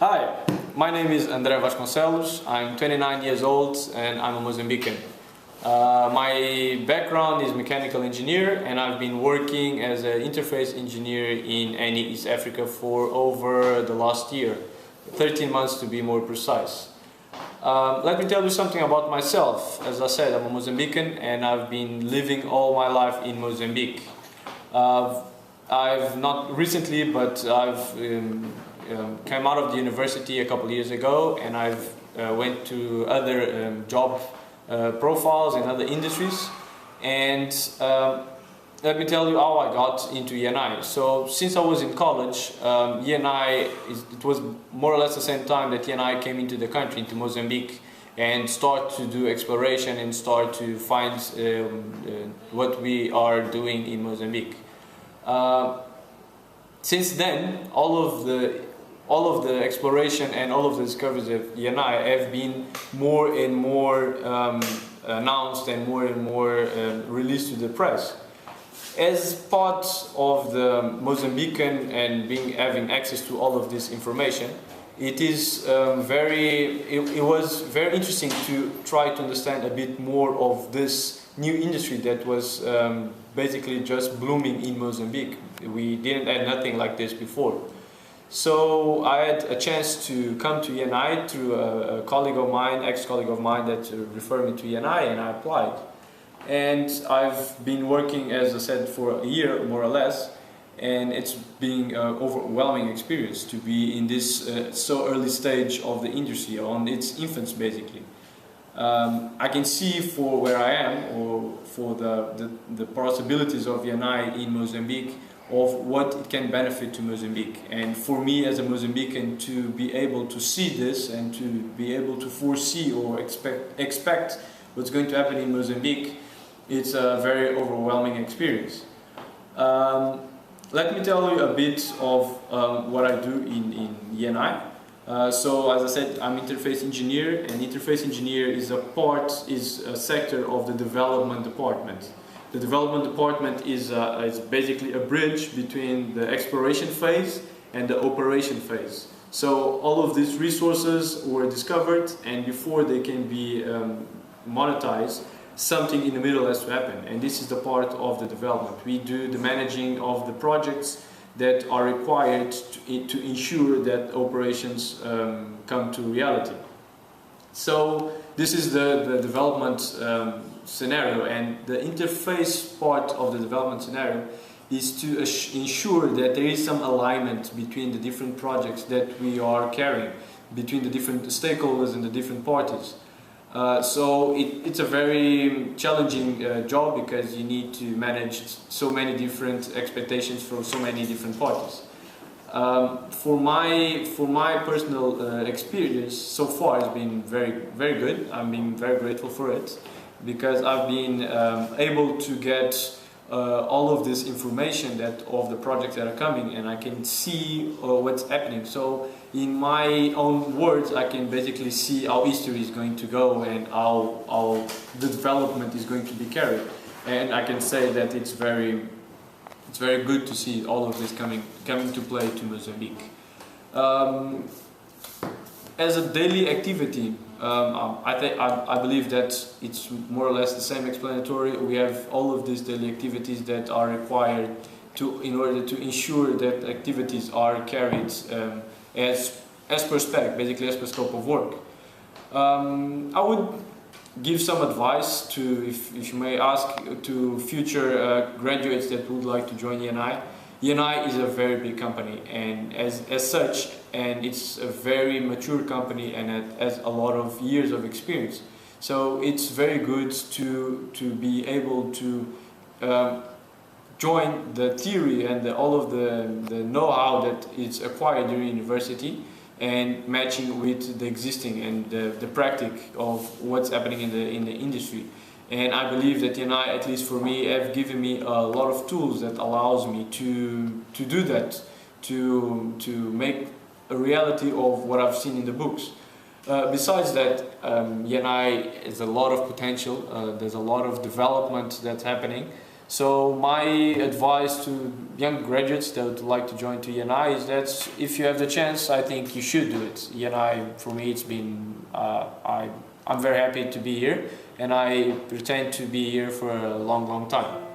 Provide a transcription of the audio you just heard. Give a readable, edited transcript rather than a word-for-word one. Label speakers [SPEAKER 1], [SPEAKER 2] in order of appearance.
[SPEAKER 1] Hi, my name is Vasconcelos. I'm 29 years old and I'm a Mozambican. My background is mechanical engineer and I've been working as an interface engineer in East Africa for over the last year, 13 months to be more precise. Let me tell you something about myself. As I said, I'm a Mozambican and I've been living all my life in Mozambique. I've not recently, but I've came out of the university a couple of years ago, and I've went to other job profiles in other industries. And let me tell you how I got into ENI. So since I was in college, it was more or less the same time that ENI came into the country, into Mozambique, and start to do exploration and start to find what we are doing in Mozambique. Since then, all of the exploration and all of the discoveries of ENI have been more and more announced and more released to the press. As part of the Mozambican and having access to all of this information, it was very interesting to try to understand a bit more of this new industry that was basically just blooming in Mozambique. We didn't have nothing like this before. So I had a chance to come to ENI through a colleague of mine, ex-colleague of mine that referred me to ENI, and I applied. And I've been working, as I said, for a year more or less, and it's been an overwhelming experience to be in this so early stage of the industry, on its infants basically. I can see for where I am, or for the possibilities of ENI in Mozambique, of what it can benefit to Mozambique. And for me as a Mozambican to be able to see this and to be able to foresee or expect what's going to happen in Mozambique, it's a very overwhelming experience. Let me tell you a bit of what I do in ENI. So as I said, I'm interface engineer, and interface engineer is a sector of the development department. The development department is basically a bridge between the exploration phase and the operation phase. So all of these resources were discovered, and before they can be monetized, something in the middle has to happen, and this is the part of the development. We do the managing of the projects that are required to ensure that operations come to reality. So this is the development scenario, and the interface part of the development scenario is to ensure that there is some alignment between the different projects that we are carrying, between the different stakeholders and the different parties. So it's a very challenging job, because you need to manage so many different expectations from so many different parties. For my personal experience so far, has been very good. I'm being very grateful for it, because I've been able to get all of this information of the projects that are coming, and I can see what's happening. So in my own words, I can basically see how history is going to go and how the development is going to be carried. And I can say that it's very good to see all of this coming to play to Mozambique. As a daily activity, I believe that it's more or less the same explanatory. We have all of these daily activities that are required in order to ensure that activities are carried as per spec, basically as per scope of work. I would give some advice to, if you may ask, to future graduates that would like to join ENI. ENI is a very big company, and as such, and it's a very mature company, and it has a lot of years of experience. So it's very good to be able to join the theory and all of the know-how that is acquired during university, and matching with the existing and the practice of what's happening in the industry. And I believe that ENI, at least for me, have given me a lot of tools that allows me to do that, to make a reality of what I've seen in the books. Besides that, ENI has a lot of potential. There's a lot of development that's happening. So my advice to young graduates that would like to join to ENI is that if you have the chance, I think you should do it. ENI, for me, it's been, I'm very happy to be here, and I intend to be here for a long, long time.